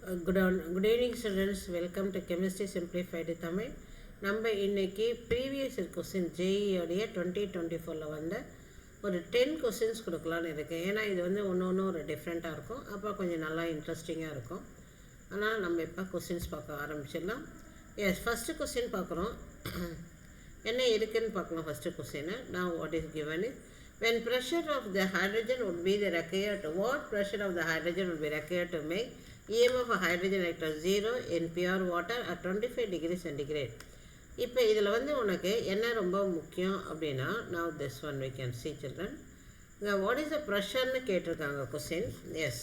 Good evening students, welcome to Chemistry Simplified Tamil. நம்ம இன்னைக்கு previous question ஜேஇயோடைய 2024 வந்த ஒரு 10 கொஸ்டின்ஸ் கொடுக்கலான்னு இருக்கேன். ஏன்னா இது வந்து ஒன்று ஒரு டிஃப்ரெண்ட்டாக இருக்கும், அப்போ கொஞ்சம் நல்லா இன்ட்ரெஸ்டிங்காக இருக்கும். ஆனால் நம்ம இப்போ கொஸ்டின்ஸ் பார்க்க ஆரம்பிச்சிடலாம். எஸ், ஃபஸ்ட்டு கொஸ்டின் பார்க்குறோம். என்ன இருக்குன்னு பார்க்கலாம். First question now what is given is when pressure of the hydrogen would be the required to what pressure of the hydrogen would be required to make EMF of hydrogen electron 0 in pure water at 25 degrees centigrade. இப்போ இதில் வந்து உனக்கு என்ன ரொம்ப முக்கியம் அப்படின்னா now this one we can see children. what is the pressureன்னு கேட்டிருக்காங்க question. S,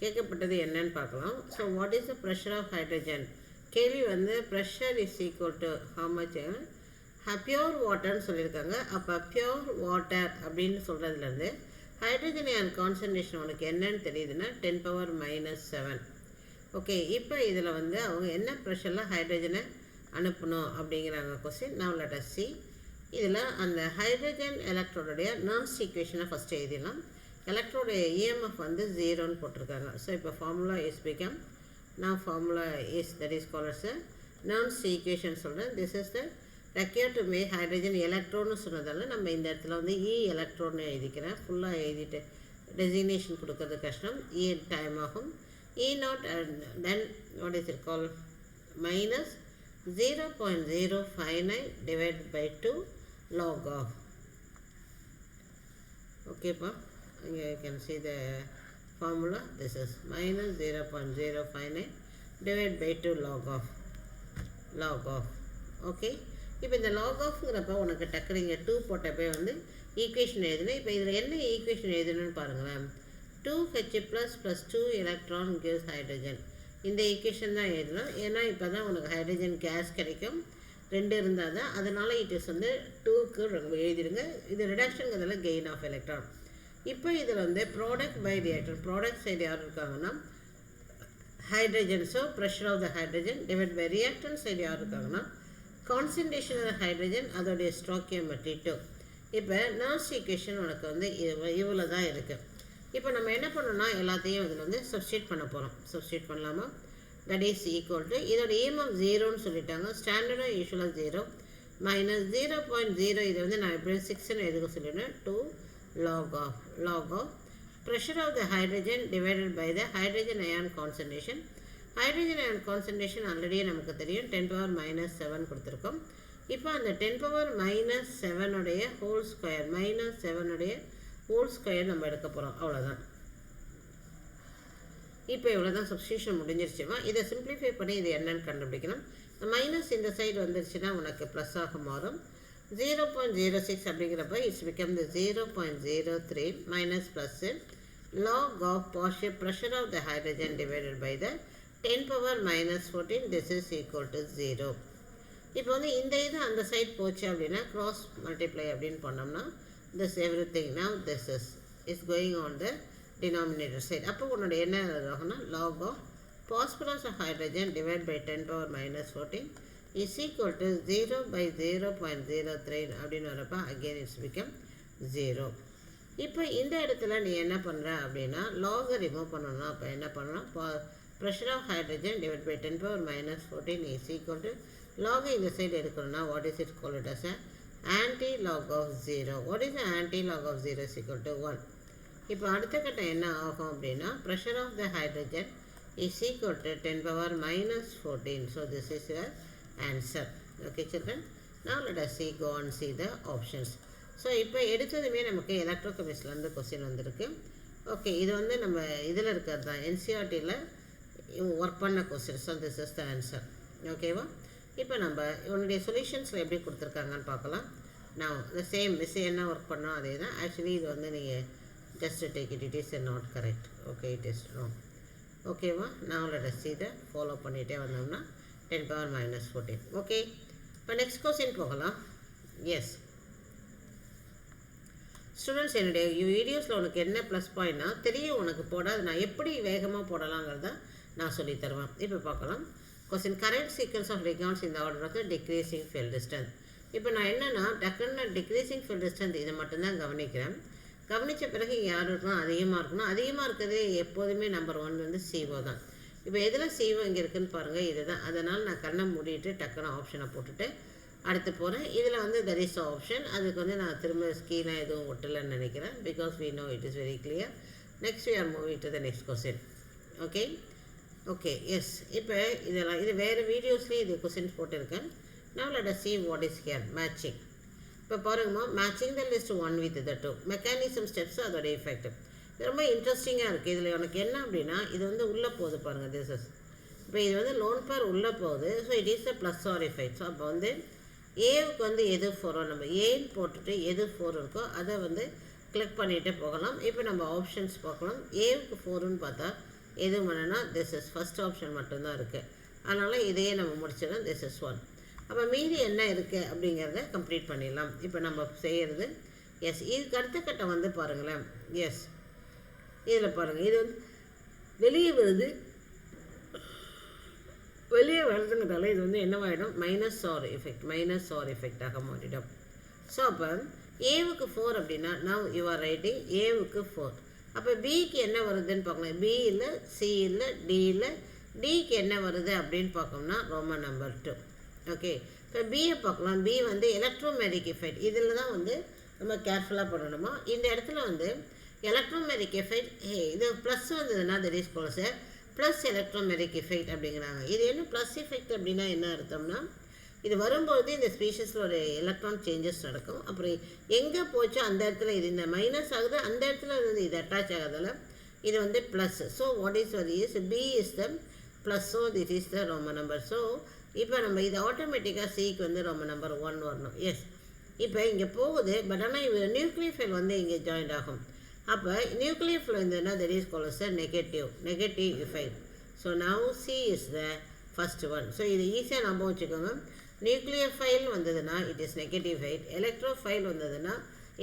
கேட்கப்பட்டது என்னன்னு பார்க்கலாம். So what is the pressure of hydrogen? கேள்வி வந்து pressure is equal to how much? Pure வாட்டர்னு சொல்லியிருக்காங்க. அப்போ பியோர் வாட்டர் அப்படின்னு சொல்கிறதுலேருந்து ஹைட்ரஜன் அயன் கான்சன்ட்ரேஷன் உனக்கு என்னன்னு தெரியுதுன்னா 10⁻⁻⁷. ஓகே, இப்போ இதில் வந்து அவங்க என்ன ப்ரெஷரில் ஹைட்ரஜனை அனுப்பணும் அப்படிங்கிறாங்க question. now let us see. இதில் அந்த ஹைட்ரஜன் எலக்ட்ரோடைய நர்ஸ் ஈக்குவேஷனை ஃபஸ்ட்டு எழுதிடலாம். எலக்ட்ரோடைய இஎம்எஃப் வந்து 0ன்னு போட்டிருக்காங்க. ஸோ இப்போ formula is become formula is that is called as Nernst equation சொல்கிறேன். This is the required to make hydrogen electron சொன்னதால நம்ம இந்த இடத்துல வந்து E electron எழுதிக்கிறேன். ஃபுல்லாக எழுதிட்டு டெசிக்னேஷன் கொடுக்கறது கஷ்டம், E டைம் ஆகும். E0 and then what is it called minus 0.059 divided by 2 log of. ஓகேப்பா, இங்கே you can see the formula. This is minus 0.059 divided by 2 log of. Okay, இப்போ இந்த லாக் ஆஃப்ங்கிறப்ப உனக்கு டக்குனு இங்கே 2 போட்டப்போ வந்து ஈக்குவேஷன் எழுதுனேன். இப்போ இதில் என்ன ஈக்குவேஷன் எழுதணும்னு பாருங்களேன். 2H + 2 electron gives hydrogen. இந்த ஈக்குவேஷன் தான் எழுதணும். ஏன்னா இப்போ தான் உனக்கு ஹைட்ரஜன் கேஸ் கிடைக்கும், 2 இருந்தால் தான். அதனால் இட் இஸ் வந்து 2க்கு எழுதிடுங்க. இது ரிடக்ஷனுங்கிறதுல கெயின் ஆஃப் எலக்ட்ரான். இப்போ இதில் வந்து product by reactor, product side யார் இருக்காங்கன்னா hydrogen. So pressure of the hydrogen divide by reactant side யார் இருக்காங்கன்னா கான்சன்ட்ரேஷன் ஆஃப் ஹைட்ரஜன், அதோடைய ஸ்டோக்கியோமெட்ரி 2. இப்போ நர்ஸ் ஈக்குவேஷன் உனக்கு வந்து இவ்வளோ தான் இருக்குது. இப்போ நம்ம என்ன பண்ணோம்னா எல்லாத்தையும் இதில் வந்து சப்ஸ்டியூட் பண்ண போகிறோம். சப்ஸ்டியூட் பண்ணலாமா? தட் இஸ் ஈக்குவல் டு இதோட EMF 0ன்னு சொல்லிட்டாங்க. ஸ்டாண்டர்டாக யூஸ்வலாக 0 minus 0.0. இது வந்து நான் எப்படி 6ன்னு எதுக்கு சொல்லிடுறேன், 2 log of pressure of the hydrogen divided by the hydrogen ion concentration. Hydrogen ion concentration ஆல்ரெடியே நமக்கு தெரியும், 10⁻⁷ கொடுத்துருக்கோம். இப்போ அந்த 10⁻⁷ உடைய ஹோல் ஸ்கொயர் -7 ஹோல் ஸ்கொயர் நம்ம எடுக்க போகிறோம். அவ்வளோதான். இப்போ இவ்வளோ தான் சப்ஸ்டியூஷன் முடிஞ்சிருச்சுமா. இதை சிம்பிளிஃபை பண்ணி இது என்னன்னு கண்டுபிடிக்கணும். மைனஸ் இந்த சைடு வந்துருச்சுன்னா உனக்கு ப்ளஸ்ஸாக மாறும். 0.06 அப்படிங்கிறப்ப it's become the 0.03 minus plus log of partial pressure of the hydrogen divided by the 10⁻⁻14. this is equal to 0. இப்போ வந்து இந்த இது அந்த சைட் போச்சு அப்படின்னா கிராஸ் மல்டிப்ளை அப்படின்னு பண்ணோம்னா this everything now this is going on the denominator side. அப்போ உன்னோட என்ன ஆகும்னா log of phosphorus of hydrogen divided by 10⁻⁻14 is equal to 0/0.03 அப்படின்னு வரப்போ again it's become 0. இப்போ இந்த இடத்துல நீ என்ன பண்ணுற அப்படின்னா லாகை ரிமூவ் பண்ணணும். அப்போ என்ன பண்ணணும், pressure of hydrogen divided by 10⁻⁻14 is equal to log இந்த சைடு எடுக்கணும்னா what is it called as a anti-log of 0. what is the anti-log of 0 is equal to 1. இப்போ அடுத்த கட்டம் என்ன ஆகும் அப்படின்னா pressure of the hydrogen is equal to 10⁻⁻14. so this is your answer. okay children, now let us go and see the options. So இப்போ எடுத்ததுமே நமக்கு எலக்ட்ரோகெமிஸ்ட்லேருந்து question வந்திருக்கு. ஓகே, இது வந்து நம்ம இதில் இருக்கிறது தான் என்சிஆர்டியில் ஒர்க் பண்ண question. So this is the answer. ஓகேவா? இப்போ நம்ம உன்னுடைய சொல்யூஷன்ஸில் எப்படி கொடுத்துருக்காங்கன்னு பார்க்கலாம். நான் இந்த சேம் மிஸ் என்ன ஒர்க் பண்ணோம் அதே தான். ஆக்சுவலி இது வந்து நீங்கள் just take it is not correct. Okay, it is wrong. ஓகேவா? நான் let us see the follow பண்ணிகிட்டே வந்தோம்னா 10⁻⁻14. ஓகே, இப்போ நெக்ஸ்ட் கொஸ்டின் போகலாம். எஸ் ஸ்டூடெண்ட்ஸ், என்னுடைய வீடியோஸில் உனக்கு என்ன ப்ளஸ் பாயிண்ட்னா தெரியும் உனக்கு போடாது, நான் எப்படி வேகமாக போடலாங்கிறத நான் சொல்லி தருவேன். இப்போ பார்க்கலாம். Question correct sequence of ligands இந்த order of the decreasing field distance. இப்போ நான் என்னென்னா டக்குன்னு டிக்ரீசிங் ஃபீல்ட் டிஸ்டன்ஸ் இதை மட்டும்தான் கவனிக்கிறேன். கவனித்த பிறகு யார் இருக்கணும், அதிகமாக இருக்கணும். அதிகமாக இருக்கிறதே எப்போதுமே நம்பர் 1 வந்து CO தான். இப்போ எதில் CO இங்கே இருக்குதுன்னு பாருங்கள், இது தான். அதனால் நான் கண்ணை மூடிட்டு டக்குன்னு ஆப்ஷனை போட்டுட்டு அடுத்து போகிறேன். இதில் வந்து தட் இஸ் ஆப்ஷன். அதுக்கு வந்து நான் திரும்ப ஸ்கீனாக எதுவும் ஒட்டலைன்னு நினைக்கிறேன். Because we know it is very clear. Next we are moving to the next question. Okay okay yes. இப்போ இதெல்லாம் இது வேறு வீடியோஸ்லேயும் இது கொஸ்டின்ஸ் போட்டிருக்கேன். Now let us see what is here. Matching. இப்போ பாருங்கம்மா, matching the list 1 with the 2 mechanism steps அதோட effect. இது ரொம்ப இன்ட்ரெஸ்டிங்காக இருக்குது. இதில் எனக்கு என்ன அப்படின்னா, இது வந்து உள்ளே போகுது பாருங்கள். திஸ் இஸ் இப்போ இது வந்து லோன் பேர் உள்ளே போகுது. So it is the plus R effect. So அப்போ வந்து ஏவுக்கு வந்து எது 4 நம்ம ஏன்னு போட்டுட்டு எது 4 இருக்கோ அதை வந்து கிளிக் பண்ணிகிட்டே போகலாம். இப்போ நம்ம ஆப்ஷன்ஸ் பார்க்கலாம். ஏவுக்கு 4ன்னு பார்த்தா எது வேணும்னா திஸ் இஸ் ஃபஸ்ட் ஆப்ஷன் மட்டும்தான் இருக்குது. அதனால் இதையே நம்ம முடிச்சிடலாம். This is 1. அப்போ மீதி என்ன இருக்குது அப்படிங்கிறத கம்ப்ளீட் பண்ணிடலாம். இப்போ நம்ம செய்கிறது எஸ். இதுக்கு அடுத்த கட்டம் வந்து பாருங்களேன். எஸ், இதில் பாருங்கள், இது வந்து வெளியே வருது. வெளியே வருதுங்கிறதால இது வந்து என்னவாயிடும், மைனஸ் ஆர் எஃபெக்டாக மாறிடும். ஸோ அப்போ ஏவுக்கு 4 அப்படின்னா நவ் யூ ஆர் ரைட்டிங் ஏவுக்கு 4. அப்போ பிக்கு என்ன வருதுன்னு பார்க்கலாம். பி இல்லை, சி இல்லை, டி இல்லை. டிக்கு என்ன வருது அப்படின்னு பார்க்கோம்னா ரோமன் நம்பர் 2. ஓகே, இப்போ பியை பார்க்கலாம். பி வந்து எலக்ட்ரோமேட்டிக் எஃபெக்ட். இதில் தான் வந்து நம்ம கேர்ஃபுல்லாக பண்ணணுமா. இந்த இடத்துல வந்து எலக்ட்ரோமேட்டிக் எஃபெக்ட் இது ப்ளஸ் வந்ததுன்னா that is called as plus எலக்ட்ரோமேட்டிக் effect அப்படிங்கிறாங்க. இது என்ன ப்ளஸ் எஃபெக்ட் அப்படின்னா என்ன அர்த்தம்னா, இது வரும்போது இந்த ஸ்பீஷஸில் ஒரு எலக்ட்ரான் சேஞ்சஸ் நடக்கும். அப்புறம் எங்கே போச்சோ அந்த இடத்துல இது இந்த மைனஸ் ஆகுது, அந்த இடத்துல வந்து இது அட்டாச் ஆகாதால இது வந்து plus. So what is were is B is the plus. So this is the Roman number. So இப்போ நம்ம இது ஆட்டோமேட்டிக்காக சிக்கு வந்து ரோமன் நம்பர் 1 வரணும். எஸ், இப்போ இங்கே போகுது. பட் ஆனால் இது நியூக்ளியோஃபைல் வந்து இங்கே ஜாயின்ட் ஆகும். அப்போ நியூக்ளியோஃபைல் இருந்ததுன்னா that is called as negative effect. So now C is the first one. So இது ஈஸியாக நம்ப வச்சுக்கோங்க. நியூக்ளியோஃபைல் வந்ததுன்னா it is negative effect. Electrophile வந்ததுன்னா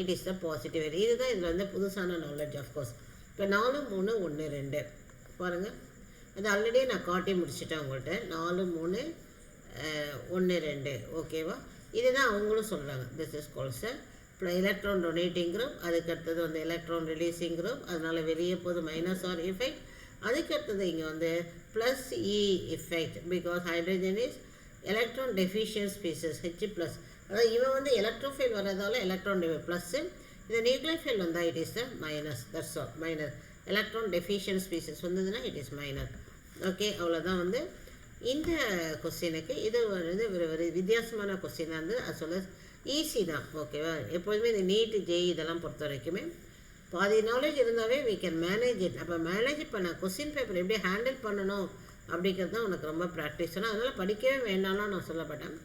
it is the positive effect. இதுதான் இதில் வந்து புதுசான நாலேஜ். ஆஃப்கோர்ஸ் இப்போ 4 3 1 2 பாருங்கள். அது ஆல்ரெடி நான் காட்டி முடிச்சுட்டேன் உங்கள்கிட்ட. 4 3 1 2 ஓகேவா. இதுதான் அவங்களும் சொல்கிறாங்க. This is called electron donating group. அதுக்கடுத்தது வந்து எலக்ட்ரான் ரிலீஸிங் குரூப். அதனால் வெளியே போது மைனஸ் ஆர் எஃபெக்ட். அதுக்கடுத்தது இங்கே வந்து plus E effect. Because hydrogen is electron deficient species H+. அதாவது இவன் வந்து எலக்ட்ரோஃபைல் வரதால எலக்ட்ரான் ப்ளஸ்ஸு. இந்த நியூக்ளியோஃபைல் வந்தால் it is the minus. That's all. Minus electron deficient species வந்ததுன்னா இட் இஸ் மைனஸ். ஓகே, அவ்வளோதான் வந்து இந்த கொஸ்டினுக்கு. இது வந்து ஒரு வித்தியாசமான கொஸ்டினாக இருந்து அது சொல்ல ஈஸி தான். ஓகேவா. எப்போதுமே இந்த நீட்டு ஜேஇ இதெல்லாம் பொறுத்த வரைக்குமே பாதி நாலேஜ் இருந்தாவே we can manage it. அப்போ மேனேஜ் பண்ண கொஸ்டின் பேப்பர் எப்படி ஹேண்டில் பண்ணணும் அப்படிங்கிறது தான் உனக்கு ரொம்ப ப்ராக்டிஸ் ஆனால் அதனால் படிக்கவே வேண்டாம்லாம் நான் சொல்லப்பட்டேன்.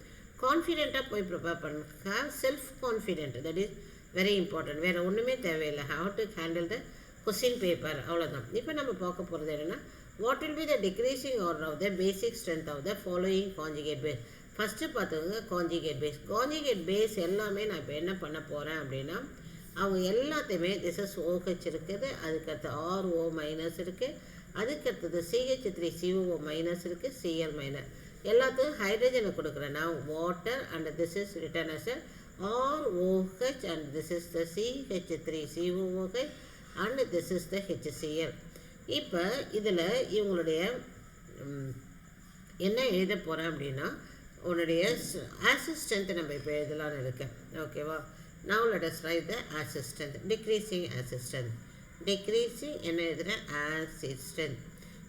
கான்ஃபிடென்ட்டாக போய் ப்ரிப்பேர் பண்ண. Have self confident. That is very important. வேறு ஒன்றுமே தேவையில்லை. How to handle the question paper, அவ்வளோதான். இப்போ நம்ம பார்க்க போகிறது என்னென்னா, what will be the decreasing order of the basic strength of the following conjugate base. First பார்த்துக்கோங்க கான்ஜுகேட் பேஸ். கான்ஜுகேட் பேஸ் எல்லாமே நான் இப்போ என்ன பண்ண போகிறேன் அப்படின்னா, அவங்க எல்லாத்தையுமே திஸ் இஸ் OH இருக்குது, அதுக்கடுத்து RO மைனஸ் இருக்குது, அதுக்கடுத்தது CH3COO மைனஸ் இருக்குது, Cl மைனஸ். எல்லாத்துக்கும் ஹைட்ரஜனை கொடுக்குறேன் நான் water and this is written as ROH and this is the CH3COOH and this is the HCl. இப்போ இதில் இவங்களுடைய என்ன எழுத போகிறேன் அப்படின்னா, உன்னுடைய ஆசிட் ஸ்ட்ரென்த் நம்ம இப்போ எழுதலான்னு இருக்கேன். ஓகேவா. Now let us write the acid strength. Decreasing acid strength. Decreasing என்ன எழுதுகிறேன், acid strength.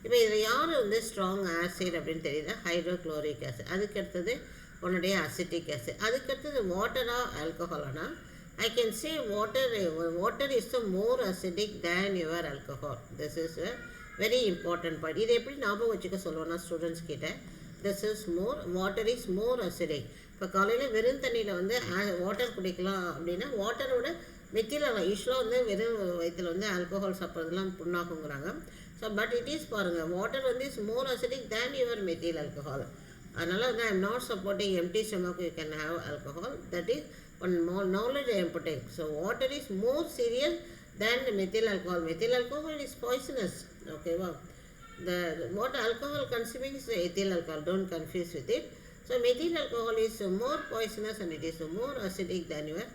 இப்போ இதில் யார் வந்து ஸ்ட்ராங் ஆசிட் அப்படின்னு தெரியுதா, ஹைட்ரோக்ளோரிக் ஆசிட். அதுக்கடுத்தது உன்னுடைய அசிட்டிக் ஆசிட். அதுக்கடுத்தது வாட்டரா ஆல்கஹாலானா, I can say water is the more acidic than your alcohol. This is a very important point. இது எப்படி ஞாபகம் வச்சுக்க சொல்லுவோம்னா ஸ்டூடெண்ட்ஸ் கிட்ட, this is more, water is more acidic. இப்போ காலையில் வெறும் தண்ணியில் வந்து வாட்டர் குடிக்கலாம் அப்படின்னா வாட்டரோட மெத்தில் யூஸ்வலாக வந்து வெறும் வயிற்றில் வந்து ஆல்கஹால் சாப்பிட்றதுலாம் புண்ணாக்குங்கிறாங்க. ஸோ பட் இட் இஸ் பாருங்கள், வாட்டர் வந்து is more acidic than your methyl alcohol. அதனால் வந்து I am not supporting empty stomach you can have alcohol. That is one more knowledge I am putting. So water is more serious than methyl alcohol. Methyl alcohol is poisonous. ஓகேவா. what alcohol consuming is ethyl alcohol. Don't confuse with it. So methyl alcohol is more poisonous and it is more acidic than your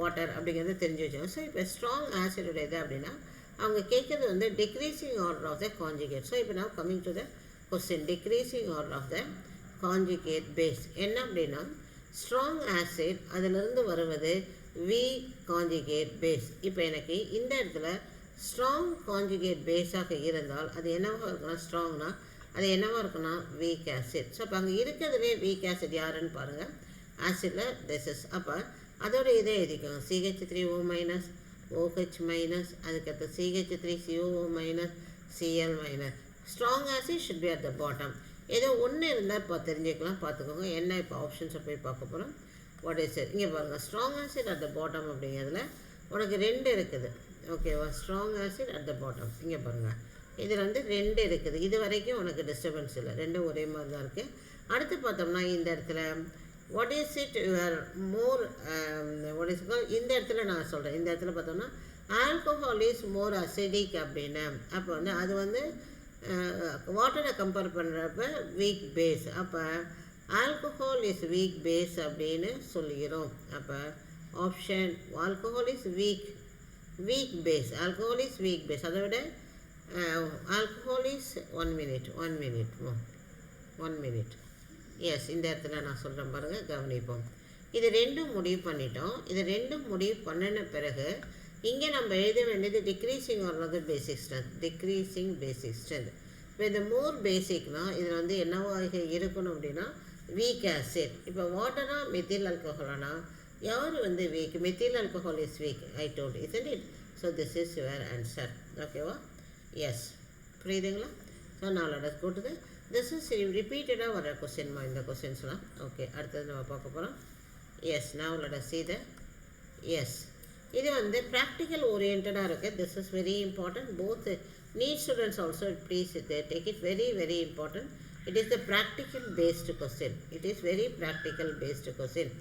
water அப்படிங்கிறது தெரிஞ்சு வச்சாங்க. So இப்போ strong ஆசிடோட இது அப்படின்னா அவங்க கேட்குறது வந்து decreasing order of the conjugate. So இப்போ நான் coming to the question, decreasing order of the conjugate base என்ன அப்படின்னா ஸ்ட்ராங் ஆசிட் அதிலிருந்து வருவது வீக் கான்ஜுகேட் பேஸ். இப்போ எனக்கு இந்த இடத்துல ஸ்ட்ராங் கான்ஜுகேட் பேஸாக இருந்தால் அது என்னவாக இருக்குன்னா ஸ்ட்ராங்னா அது என்னவாக இருக்குன்னா வீக் ஆசிட். ஸோ அப்போ அங்கே இருக்கிறதுலே வீக் ஆசிட் யாருன்னு பாருங்கள், ஆசிடில் திஸ். அப்போ அதோட இதே எழுதிக்கோங்க, CH3O மைனஸ் OH மைனஸ், அதுக்கடுத்து CH3COO minus Cl minus. Strong acid should be at the bottom. ஏதோ ஒன்று இருந்தால் இப்போ தெரிஞ்சுக்கலாம், பார்த்துக்கோங்க. என்ன இப்போ ஆப்ஷன்ஸை போய் பார்க்க போகிறோம். What is it? இங்கே பாருங்கள், strong acid at the bottom அப்படிங்கிறதுல உனக்கு 2 இருக்குது. ஓகேவா? Strong acid at the bottom இங்கே பாருங்கள், இதில் வந்து 2 இருக்குது. இது வரைக்கும் உனக்கு டிஸ்டர்பன்ஸ் இல்லை, 2 ஒரே மாதிரி தான் இருக்குது. அடுத்து பார்த்தோம்னா இந்த இடத்துல what is it your more what is call, இந்த இடத்துல நான் சொல்கிறேன். இந்த இடத்துல பார்த்தோம்னா ஆல்கோஹால் இஸ் மோர் அசிடிக் அப்படின்னு. அப்போ வந்து அது வந்து வாட்டரை கம்பேர் பண்ணுறப்ப வீக் பேஸ். அப்போ ஆல்கோஹால் இஸ் வீக் பேஸ் அப்படின்னு சொல்லிக்கிறோம். அப்போ option alcohol is weak base. Alcohol is weak base. அதை விட ஆல்கோஹால் இஸ் 1 minute. எஸ், இந்த இடத்துல நான் சொல்கிறேன் பாருங்கள், கவனிப்போம். இது 2 முடிவு பண்ணிட்டோம். இது 2 முடிவு பண்ணின பிறகு இங்கே நம்ம எழுத வேண்டியது டிக்ரீசிங் ஆர்டர் பேசிக் ஸ்ட்ரென்த். டிக்ரீசிங் பேசிக் ஸ்ட்ரென்த். இப்போ இந்த மோர் பேசிக்னால் இதில் வந்து என்னவாக இருக்கணும் அப்படின்னா வீக் ஆசிட். இப்போ வாட்டரா மெத்தில் ஆல்கோஹாலானா யார் வந்து weak? Methyl alcohol is weak. I told, isn't it? So this is your answer. ஓகேவா? எஸ், புரியுதுங்களா? ஸோ நான் let us go to the this is repeatedாக வர கொஸ்டின்மா இந்த கொஸ்டின்ஸ்லாம். ஓகே, அடுத்தது நம்ம பார்க்க போகிறோம். Yes, now let us see the S. இது வந்து ப்ராக்டிக்கல் ஓரியன்டாக இருக்குது. This is very important. Both NEET students also please take it very important. It is the practical based question. It is very practical based question.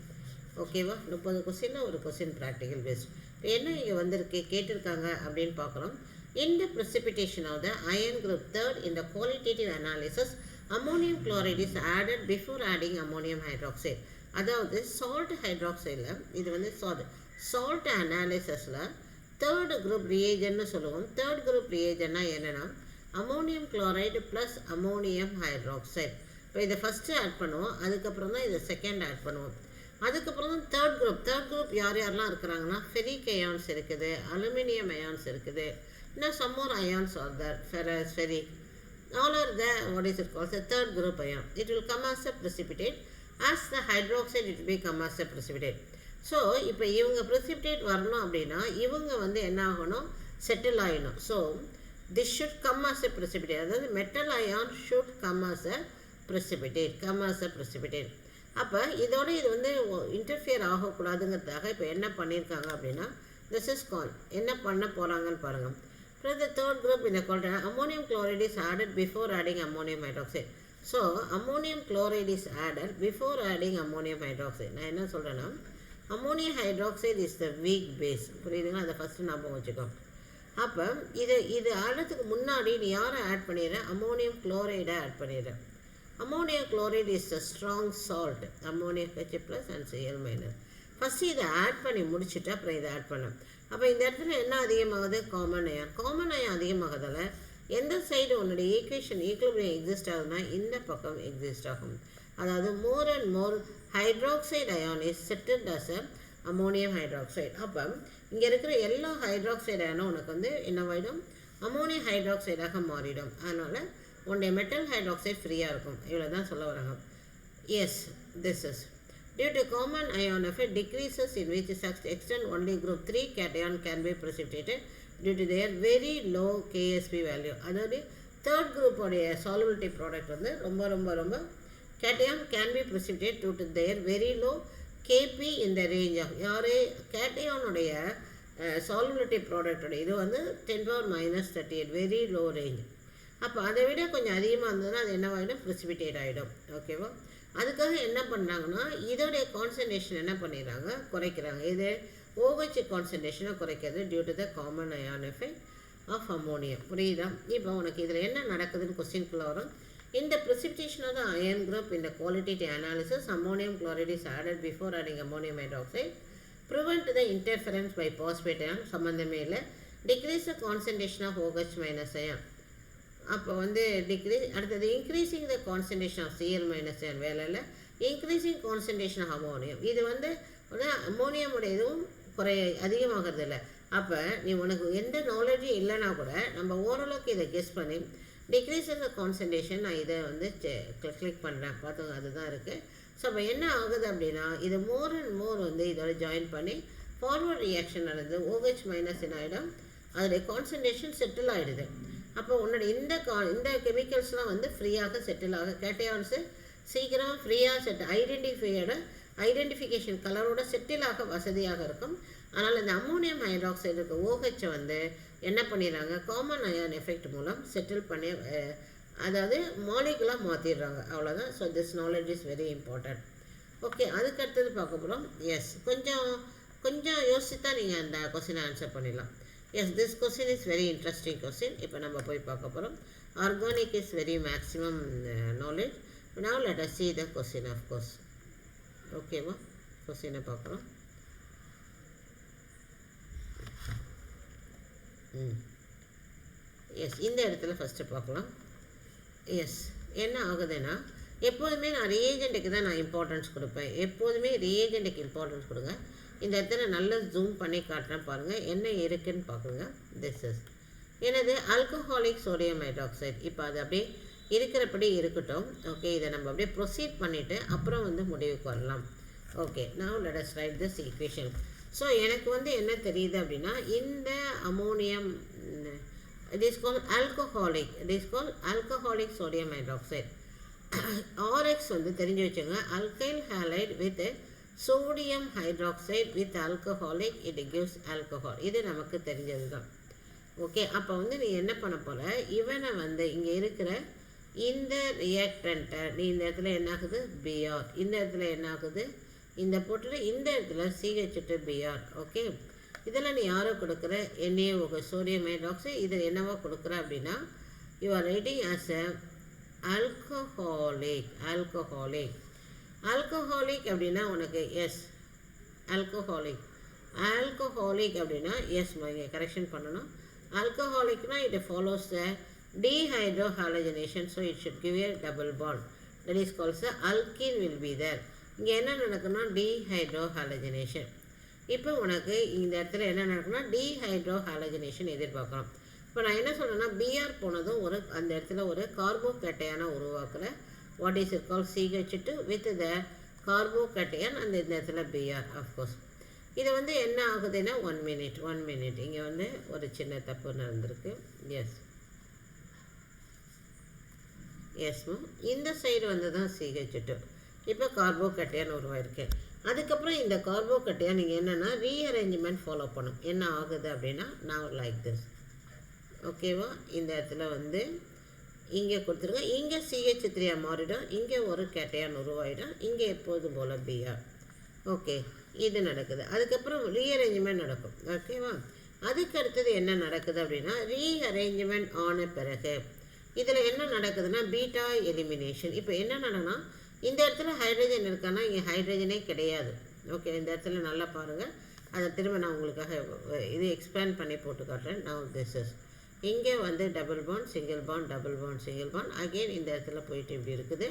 ஓகேவா? 30 question ஒரு question practical paste. இப்போ என்ன இங்கே வந்திருக்கு கேட்டிருக்காங்க அப்படின்னு பார்க்குறோம். In the precipitation of the iron group third in the qualitative analysis, ammonium chloride is added before adding ammonium hydroxide. அதாவது salt hydroxide இது வந்து salt analysisல third group reagent சொல்லுவோம். third group reagent என்னன்னா ammonium chloride plus ammonium hydroxide. இப்போ இதை first add பண்ணுவோம், அதுக்கப்புறம் தான் இதை செகண்ட் ஆட் பண்ணுவோம். அதுக்கப்புறம் தான் தேர்ட் குரூப் யாரெல்லாம் இருக்கிறாங்கன்னா ஃபெரிக் அயான்ஸ் இருக்குது, அலுமினியம் அயான்ஸ் இருக்குது, now some more ions are there, ferrous, ferric, all are there. What is it called? The third group ion. It will come as a precipitate. As the hydroxide it will come as a precipitate. So இப்போ இவங்க precipitate வரணும் அப்படின்னா இவங்க வந்து என்ன ஆகணும், settle ஆகணும். So this should come as a precipitate. அதாவது metal ion should come as a precipitate. அப்போ இதோட இது வந்து இன்டர்ஃபியர் ஆகக்கூடாதுங்கிறதுக்காக இப்போ என்ன பண்ணியிருக்காங்க அப்படின்னா this is called என்ன பண்ண போகிறாங்கன்னு பாருங்கள். For the third group in the quality, ammonium chloride is added before adding ammonium hydroxide. So ammonium chloride is added before adding ammonium hydroxide. நான் என்ன சொல்கிறேன்னா ammonium hydroxide is the weak base. புரியுதுங்களா? அதை first ஞாபகம் வச்சுக்கோ. அப்போ இது ஆடுறதுக்கு முன்னாடி நீ யாரை ஆட் பண்ணிடுற? அம்மோனியம் குளோரைடை ஆட் பண்ணிடுறேன். Ammonium chloride is a strong salt. Ammonium H plus and Cl minus. First இதை ஆட் பண்ணி முடிச்சுட்டு அப்புறம் இதை ஆட் பண்ணேன். அப்போ இந்த இடத்துல என்ன அதிகமாகுது? காமன் அயன் அதிகமாகதால் எந்த சைடு உன்னுடைய ஈக்குவேஷன் எக்ஸிஸ்ட் ஆகுதுன்னா இந்த பக்கம் எக்ஸிஸ்ட் ஆகும். அதாவது more and more hydroxide ion is settled as ammonium hydroxide. அப்போ இங்கே இருக்கிற எல்லா ஹைட்ராக்சைடு அயானும் உனக்கு வந்து என்னவாயிடும்? அம்மோனியம் ஹைட்ராக்சைடாக மாறிடும். அதனால் உன்னுடைய மெட்டல் ஹைட்ராக்சைடு ஃப்ரீயாக இருக்கும். இவ்வளோ தான் சொல்ல வராங்க. Yes, this is due to common ion effect decreases in which such extent only group 3 cation can be precipitated due to their very low KSP value. அதாவது third group உடைய solubility product வந்து ரொம்ப cation can be precipitated due to their very low Kp in the range of யாரே cation உடைய solubility product உடைய இது வந்து 10⁻⁻38 very low range. அப்போ அதை விட கொஞ்சம் அதிகமாக இருந்ததுன்னா அது என்னவாயிடும்? precipitate ஆகிடும். ஓகேவா? அதுக்காக என்ன பண்ணாங்கன்னா இதோடைய கான்சன்ட்ரேஷன் என்ன பண்ணிடுறாங்க? குறைக்கிறாங்க. இது OH கான்சன்ட்ரேஷனை குறைக்கிறது due to the common ion effect of ammonium. புரியுதா? இப்போ உனக்கு இதில் என்ன நடக்குதுன்னு கொஸ்டின்குள்ளே வரும். இந்த precipitation of the iron group in the qualitative analysis, ammonium chloride is added before adding ammonium hydroxide. Prevent the interference by phosphate ion சம்மந்தமே இல்லை. Decrease the concentration of OH minus ion. அப்போ வந்து அடுத்தது increasing the concentration of Cl minus ion வேலையில் increasing concentration of ammonium. இது வந்து அமோனியமுடைய இதுவும் அதிகமாகிறது இல்லை. அப்போ நீ உனக்கு எந்த நாலேஜும் இல்லைனா கூட நம்ம ஓரளவுக்கு இதை கெஸ் பண்ணி டிக்ரீஸ் இந்த கான்சன்ட்ரேஷன் நான் இதை வந்து கிளிக் பண்ணுறேன் பார்த்தோங்க, அதுதான் இருக்குது. ஸோ அப்போ என்ன ஆகுது அப்படின்னா இது மோர் அண்ட் மோர் வந்து இதோட ஜாயின் பண்ணி ஃபார்வர்ட் ரியாக்ஷன் நடந்து OH மைனஸ் என்ன ஆகிடும், அதோடைய கான்சன்ட்ரேஷன் செட்டில் ஆகிடுது. அப்போ உன்னோட இந்த கெமிக்கல்ஸ்லாம் வந்து ஃப்ரீயாக செட்டில் ஆக கேட்டையான்ஸு சீக்கிரமாக ஃப்ரீயாக ஐடென்டிஃபிகேஷன் கலரோட செட்டில் ஆக வசதியாக இருக்கும். அதனால் இந்த அம்மோனியம் ஹைட்ராக்சைடு இருக்க OH வந்து என்ன பண்ணிடுறாங்க, காமன் அயான் எஃபெக்ட் மூலம் செட்டில் பண்ணி அதாவது மாலிகுலாக மாற்றிடுறாங்க, அவ்வளோதான். So this knowledge is very important. Okay, அதுக்கு அடுத்தது பார்க்க போகிறோம். எஸ், கொஞ்சம் யோசித்தா நீங்கள் அந்த கொஸ்டினை ஆன்சர் பண்ணிடலாம். Yes, this question is very interesting question. இப்போ நம்ம போய் பார்க்க போகிறோம். Organic is very maximum knowledge. Now let us see the question of course. ஓகேவா, கொஸ்டினை பார்க்குறோம். எஸ், இந்த இடத்துல ஃபஸ்ட்டு பார்க்கலாம். எஸ், என்ன ஆகுதுன்னா எப்போதுமே நான் ரியேஜெண்ட்டுக்கு தான் நான் இம்பார்ட்டன்ஸ் கொடுப்பேன். எப்போதுமே ரியேஜெண்ட்டுக்கு இம்பார்ட்டன்ஸ் கொடுங்க. இந்த இடத்துல நல்லா ஜூம் பண்ணி காட்டுறேன் பாருங்கள், என்ன இருக்குதுன்னு பார்க்குங்க. திஸ் இஸ் எனது ஆல்கஹாலிக் சோடியம் ஹைட்ராக்சைடு. இப்போ அது அப்படியே இருக்கிறபடி இருக்கட்டும். ஓகே, இதை நம்ம அப்படியே ப்ரொசீட் பண்ணிவிட்டு அப்புறம் வந்து முடிவுக்கு வரலாம். Okay, now let as right this equation. So எனக்கு வந்து என்ன தெரியுது அப்படின்னா இந்த ammonium it is called alcoholic sodium hydroxide. RX வந்து தெரிஞ்சு வச்சுங்க, alkyl halide with sodium hydroxide with alcoholic, it gives alcohol. இது நமக்கு தெரிஞ்சது தான். ஓகே, அப்போ வந்து நீ என்ன பண்ண போல, இவனை வந்து இங்கே இருக்கிற இந்த ரியாக்டண்ட்டை நீ இந்த இடத்துல என்ன ஆகுது Br, இந்த இடத்துல என்ன ஆகுது இந்த போட்டுட்டு இந்த இடத்துல CH2Br. ஓகே, இதில் நீ யாரோ கொடுக்குற NaOH சோடியம் ஹைட்ராக்சைடு, இதில் என்னவோ கொடுக்குற அப்படின்னா you are writing as a alcoholic அப்படின்னா உனக்கு எஸ் ஆல்கஹாலிக் அப்படின்னா எஸ் இங்கே கரெக்ஷன் பண்ணணும். ஆல்கஹாலிக்னா it follows the dehydrohalogenation, so it should give a double bond, that is called the alkene will be there. இங்கே என்ன நடக்குன்னா dehydrohalogenation. இப்போ உனக்கு இந்த இடத்துல என்ன நடக்குன்னா dehydrohalogenation எதிர்பார்க்குறோம். இப்போ நான் என்ன சொல்கிறேன்னா Br போனதும் அந்த இடத்துல ஒரு கார்போகேட்டையான உருவாக்குற what is it call CH2 with the கார்போகேட்டையன் அந்த இந்த இடத்துல Br ஆஃப்கோர்ஸ். இது வந்து என்ன ஆகுதுன்னா 1 minute இங்கே வந்து ஒரு சின்ன தப்பு நடந்திருக்கு. எஸ்மா, இந்த சைடு வந்து தான் CH2. இப்போ கார்போகேட்டையான் உருவாயிருக்கு. அதுக்கப்புறம் இந்த கார்போகேட்டையான் நீங்கள் என்னென்னா ரீஅரேஞ்ச்மெண்ட் ஃபாலோ பண்ணும். என்ன ஆகுது அப்படின்னா நான் லைக் திஸ். ஓகேவா, இந்த இடத்துல வந்து இங்கே கொடுத்துருங்க, இங்கே CH3 மாறிடும், இங்கே ஒரு கேட்டையான் உருவாயிடும், இங்கே எப்போதும் போல் Br. ஓகே, இது நடக்குது. அதுக்கப்புறம் ரீஅரேஞ்ச்மெண்ட் நடக்கும். ஓகேவா, அதுக்கு அடுத்தது என்ன நடக்குது அப்படின்னா ரீஅரேஞ்ச்மெண்ட் ஆன பிறகு இதில் என்ன நடக்குதுன்னா பீட்டா எலிமினேஷன். இப்போ என்ன நடக்குன்னா இந்த இடத்துல ஹைட்ரஜன் இருக்கான்னா இங்கே ஹைட்ரஜனே கிடையாது. ஓகே, இந்த இடத்துல நல்லா பாருங்கள், அதை திரும்ப நான் உங்களுக்காக இது எக்ஸ்பேண்ட் பண்ணி போட்டு காட்டுறேன். நான் திஸ் இஸ் இங்கே வந்து double bond single bond double bond single bond again இந்த இடத்துல போயிட்டு இப்படி இருக்குது,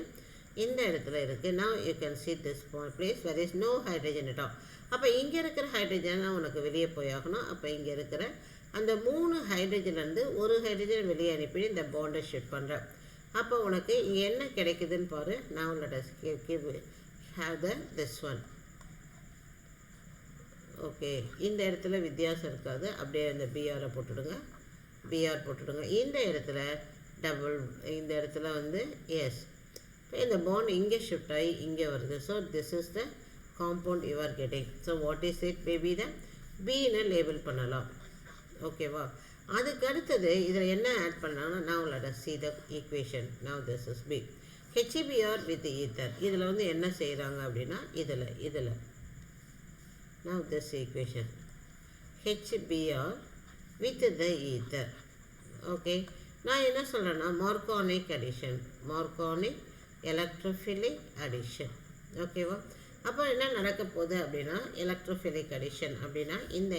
இந்த இடத்துல இருக்குது. Now you can see this place where is no hydrogen at all. அப்போ இங்கே இருக்கிற ஹைட்ரஜன் உனக்கு வெளியே போயாகணும். அப்போ இங்கே இருக்கிற அந்த 3 ஹைட்ரஜன்லேருந்து ஒரு ஹைட்ரஜன் வெளியே அனுப்பி இந்த பாண்டை ஷிஃப்ட் பண்ணுறேன். அப்போ உனக்கு இங்கே என்ன கிடைக்குதுன்னு பாரு. now let us have this one. Okay, இந்த இடத்துல வித்தியாசம் இருக்காது, அப்படியே அந்த பிஆரை போட்டுடுங்க. இந்த இடத்துல டபுள், இந்த இடத்துல வந்து எஸ். இப்போ இந்த பாண்ட் இங்கே ஷிஃப்ட் ஆகி இங்கே வருது. So this is the compound you are getting. So what is it maybe the pin label பண்ணலாம். ஓகேவா, அதுக்கு அடுத்தது இதில் என்ன ஆட் பண்ணாங்கன்னா now let us see the equation. now this is B, HBr with ether. இதில் வந்து என்ன செய்கிறாங்க அப்படின்னா இதில் now this equation HBr with the ether. Okay, நான் என்ன சொல்கிறேன்னா மார்கானிக் அடிஷன், மார்கானிக் எலக்ட்ரோஃபிலிக் அடிஷன். ஓகேவா, அப்போ என்ன நடக்க போகுது அப்படின்னா எலக்ட்ரோஃபிலிக் அடிஷன் அப்படின்னா இந்த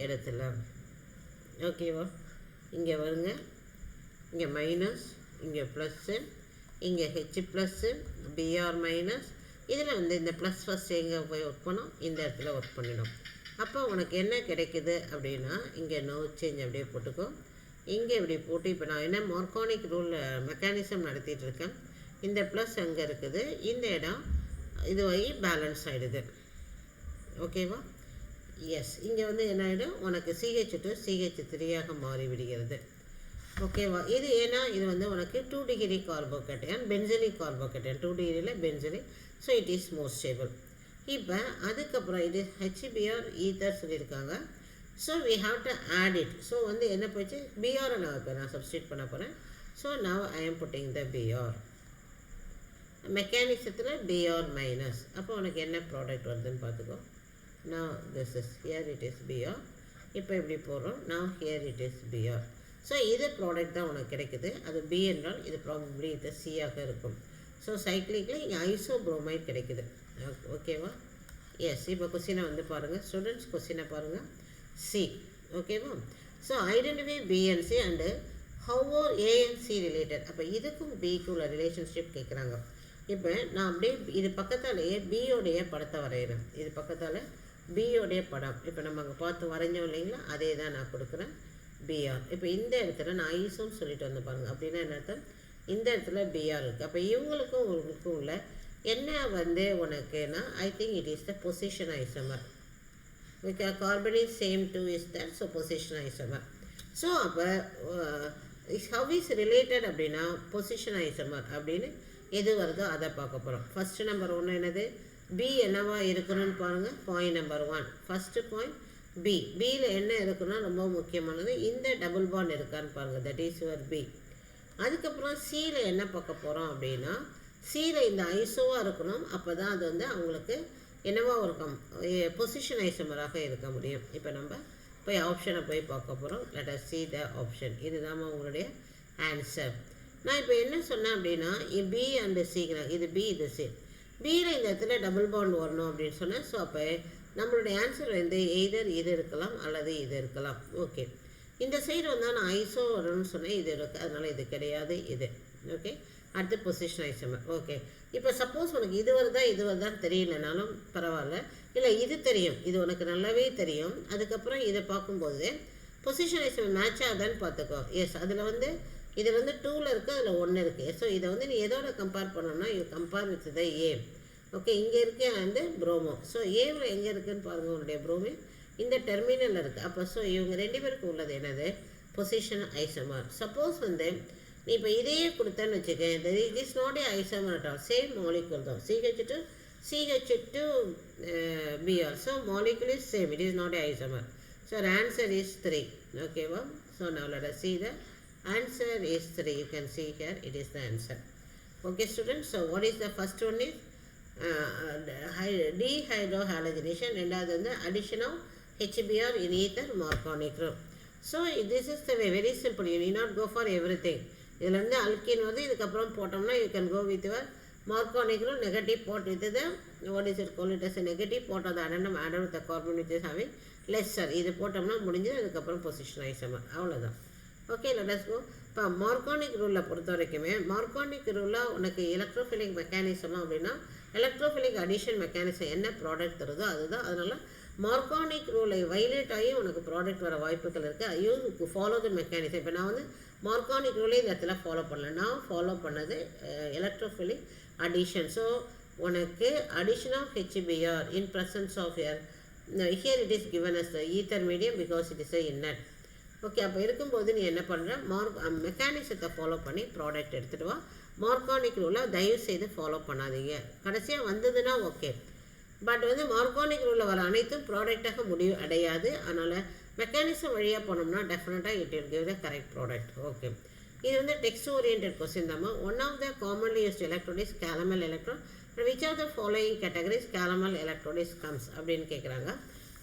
இடத்துல ஓகேவா, இங்கே வருங்க, இங்கே மைனஸ், இங்கே ப்ளஸ்ஸு, இங்கே ஹெச் ப்ளஸ்ஸு, பிஆர் மைனஸ். இதில் வந்து இந்த ப்ளஸ் ஃபஸ்ட் எங்கே போய் ஒர்க் பண்ணோம், இந்த இடத்துல ஒர்க் பண்ணிடும். அப்போ உனக்கு என்ன கிடைக்குது அப்படின்னா இங்கே நோ சேஞ்ச் அப்படியே போட்டுக்கோ. இங்கே இப்படி போட்டு இப்போ நான் என்ன மார்கானிக் ரூல் மெக்கானிசம் நடத்திட்டு இருக்கேன். இந்த ப்ளஸ் அங்கே இருக்குது, இந்த இடம் இதுவாகி பேலன்ஸ் ஆகிடுது. ஓகேவா, எஸ். இங்கே வந்து என்ன ஆகிடும், உனக்கு CH2 CH3 மாறி விடுகிறது. ஓகேவா, இது ஏன்னா இது வந்து உனக்கு 2 டிகிரி கார்போகேட்டையான், பென்சிலிக் கார்போகேட்டையான், 2 டிகிரியில் benzylic. So it is more stable. இப்போ அதுக்கப்புறம் இது HBr ஈத்தர் சொல்லியிருக்காங்க. So we have to add it. So வந்து என்ன போச்சு, பிஆரை நான் சப்ஸ்டியூட் பண்ண போகிறேன். So now I am putting the BR. மெக்கானிசத்தில் பிஆர் மைனஸ். அப்போ உனக்கு என்ன ப்ராடக்ட் வருதுன்னு பார்த்துக்கோ. now this is here it is Br. இப்போ இப்படி போடுறோம், now here it is Br. So இது ப்ராடக்ட் தான் உனக்கு கிடைக்குது. அது B என்றால் இது ப்ராபப்ளி இது C-ஆக இருக்கும். ஸோ சைக்ளிக்கில் இங்கே ஐசோப்ரோமைட் கிடைக்குது. ஓகேவா, எஸ். இப்போ கொஸ்டினை வந்து பாருங்கள் ஸ்டூடெண்ட்ஸ், கொஸ்டினை பாருங்கள். C. ஓகேவா, so identify B and C and how are A and C related. அப்போ இதுக்கும் Bக்கு உள்ள ரிலேஷன்ஷிப் கேட்குறாங்க. இப்போ நான் அப்படியே இது பக்கத்தாலேயே பியோடைய படத்தை வரைகிறேன். இது பக்கத்தால் பியோடைய படம் இப்போ நம்ம அங்கே பார்த்து வரைஞ்சோம் இல்லைங்களா, அதே தான் நான் கொடுக்குறேன் பிஆர். இப்போ இந்த இடத்துல நான் ஐசோன்னு சொல்லிட்டு வந்து பாருங்கள். அப்படின்னா என்ன அர்த்தம், இந்த இடத்துல பிஆர் இருக்குது. அப்போ இவங்களுக்கும் உங்களுக்கும் உள்ள என்ன வந்து உனக்குன்னா I think it is the position isomer. Carbon is same too is that, so position isomer. So அப்போ ஹவ் இஸ் ரிலேட்டட் அப்படின்னா பொசிஷன் ஐசோமர் அப்படின்னு எது வருதோ அதை பார்க்க போகிறோம். ஃபஸ்ட்டு நம்பர் 1 என்னது, பி என்னவா இருக்கணும்னு பாருங்கள். Point number 1, first point B. பியில் என்ன இருக்குன்னா ரொம்ப முக்கியமானது, இந்த டபுள் பாண்ட் இருக்கான்னு பாருங்கள், தட் இஸ் யுவர் பி. அதுக்கப்புறம் சியில் என்ன பார்க்க போகிறோம் அப்படின்னா சியில் இந்த ஐசோவாக இருக்கணும். அப்போ தான் அது வந்து அவங்களுக்கு என்னவா இருக்கும், பொசிஷன் ஐசோமராக இருக்க முடியும். இப்போ நம்ம போய் ஆப்ஷனை போய் பார்க்க போகிறோம். Let us see the option. இதுதான் உங்களுடைய ஆன்சர். நான் இப்போ என்ன சொன்னேன் அப்படின்னா பி அண்டு சிங்கிறேன், இது பி இது சி. பியில் இந்த இடத்துல டபுள் பாண்ட் வரணும் அப்படின்னு சொன்னேன். ஸோ அப்போ நம்மளுடைய ஆன்சர் வந்து எய்தர் இது இருக்கலாம் அல்லது இது இருக்கலாம். ஓகே, இந்த சைடு வந்தால் நான் ஐசோ வரணும்னு சொன்னேன், இது இருக்குது, அதனால் இது கிடையாது, இது. ஓகே, அடுத்து பொசிஷன் ஐசோமர். ஓகே, இப்போ சப்போஸ் உனக்கு இது வருதான்னு தெரியலனாலும் பரவாயில்ல, இல்லை இது தெரியும், இது உனக்கு நல்லாவே தெரியும். அதுக்கப்புறம் இதை பார்க்கும்போது பொசிஷன் ஐசோமர் மேட்ச் ஆகுதான்னு பார்த்துக்கோ. எஸ், அதில் வந்து இதில் வந்து 2ல் இருக்குது, அதில் 1 இருக்குது. ஸோ இதை வந்து நீ எதோட கம்பேர் பண்ணணும்னா you compare with the A. Okay, இங்கே இருக்கு வந்து ப்ரோமோ. ஸோ ஏவில் எங்கே இருக்குதுன்னு பாருங்கள், உங்களுடைய ப்ரோமோ இந்த டெர்மினலில் இருக்குது. அப்போ ஸோ இவங்க 2 பேருக்கு உள்ளது என்னது, பொசிஷன் ஐசோமர். சப்போஸ் வந்து நீ இப்போ இதையே கொடுத்தேன்னு வச்சுக்கேன், it is not a isomer at all, same molecule தான், CH2 Br. So molecule is same, it is not a isomer. So answer is 3. ஓகேவா, so now let us see the answer is 3. You can see here it is the answer. Okay students, so what is the first one is dehydrohalogenation. ரெண்டாவது வந்து addition of HBr in ether Marconi group. So this is the way, very simple, you need not go for everything. இதில் வந்து alkene வந்து இதுக்கப்புறம் போட்டோம்னா you can go with your Marconi group, negative pot with the what is it called, it as a negative pot of the addendum added with the carbon which is having lesser. இது போட்டோம்னா முடிஞ்சது, அதுக்கப்புறம் position isomer, அவ்வளோதான். Okay, let us go. இப்போ Markovnikov ரூலில் பொறுத்த வரைக்குமே Markovnikov ரூலில் உனக்கு எலக்ட்ரோஃபிலிக் மெக்கானிசம் அப்படின்னா எலக்ட்ரோஃபிலிக் அடிஷன் மெக்கானிசம் என்ன ப்ராடக்ட் தருதோ அதுதான். அதனால் மார்கானிக் ரூலை வைலேட் ஆகி உனக்கு ப்ராடக்ட் வர வாய்ப்புகள் இருக்குது. You follow the mechanism. இப்போ நான் வந்து மார்கானிக் ரூலே இந்த இடத்துல ஃபாலோ பண்ணல, நான் ஃபாலோ பண்ணது எலக்ட்ரோஃபிலிக் அடிஷன். ஸோ உனக்கு addition of HBr in presence of here it is given as the ether medium because it is inert. Okay, அப்போ இருக்கும்போது நீ என்ன பண்ணுற, மெக்கானிசத்தை ஃபாலோ பண்ணி ப்ராடக்ட் எடுத்துகிட்டு வா. மார்கானிக் ரூலை தயவு செய்து ஃபாலோ பண்ணாதீங்க. கடைசியாக வந்ததுன்னா ஓகே, பட் வந்து மார்கானிக் ரூலில் வர அனைத்தும் ப்ராடக்டாக முடிவு அடையாது. அதனால் மெக்கானிசம் வழியாக போனோம்னா டெஃபினட்டாக it will give the correct product. Okay, இது வந்து டெக்ஸ்ட் ஓரியன்ட் கொஸ்டின் தான். One of the commonly used electrode is calomel electrode. Which are the following categories calomel electrode is comes அப்படின்னு கேட்குறாங்க.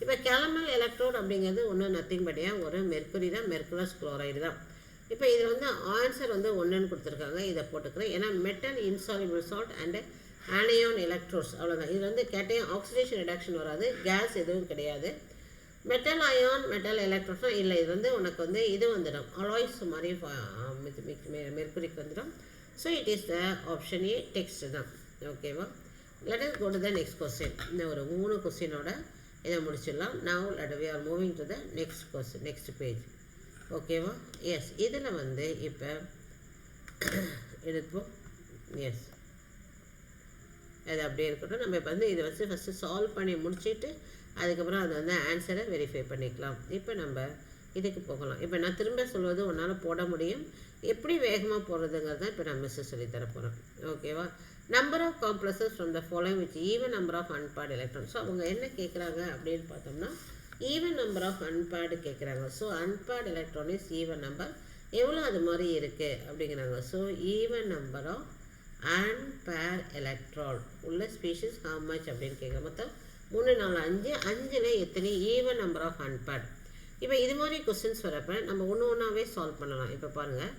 இப்போ கேலமல் எலக்ட்ரோட் அப்படிங்கிறது ஒன்றும் நத்திங் பட்டியாக ஒரு மெர்க்குரி தான், மெர்குலஸ் குளோரைடு தான். இப்போ இதில் வந்து ஆன்சர் வந்து 1ன்னு கொடுத்துருக்காங்க, இதை போட்டுக்கிறேன். ஏன்னா metal insoluble salt and anion electrodes அவ்வளோதான். இது வந்து கேட்டையான் ஆக்சிடேஷன் ரிடக்ஷன் வராது, கேஸ் எதுவும் கிடையாது. மெட்டல் அயான் மெட்டல் எலக்ட்ரோட்ஸ்னால் இல்லை, இது வந்து உனக்கு வந்து இது வந்துடும் அலாய்ஸ் மாதிரி மெர்குரிக்கு வந்துடும். So it is the option A, text தான். ஓகேவா? Let us go to the next question. இந்த ஒரு 3 கொஸ்டினோட இதை முடிச்சிடலாம். Now let we are moving to the next question, next page. ஓகேவா? எஸ், இதில் வந்து இப்போ எடுப்போம். எஸ், அது அப்படியே இருக்கட்டும். நம்ம இப்போ வந்து இதை வச்சு ஃபஸ்ட்டு சால்வ் பண்ணி முடிச்சுட்டு அதுக்கப்புறம் அதை வந்து ஆன்சரை வெரிஃபை பண்ணிக்கலாம். இப்போ நம்ம இதுக்கு போகலாம். இப்போ நான் திரும்ப சொல்வது உன்னால் போட முடியும், எப்படி வேகமாக போடுறதுங்கிறது தான் இப்போ நான் மிஸ்ஸு சொல்லித்தர போகிறேன். ஓகேவா? Number of complexes from the following which even number of unpaired electron. So அவங்க என்ன கேட்குறாங்க அப்படின்னு பார்த்தோம்னா ஈவன் நம்பர் ஆஃப் அன்பேர்டு கேட்குறாங்க. So unpaired electron is even number, எவ்வளோ அது மாதிரி இருக்குது அப்படிங்கிறாங்க. So even number of unpair electron உள்ள ஸ்பீஷிஸ் ஹவு மச் அப்படின்னு கேட்குறாங்க. மொத்தம் 3 4 5, 5ல் எத்தனை ஈவன் நம்பர் ஆஃப் அன்பேர்டு. இப்போ இது மாதிரி கொஸ்டின்ஸ் வரப்போ நம்ம ஒன்று ஒன்றாவே சால்வ் பண்ணலாம். இப்போ பாருங்கள்,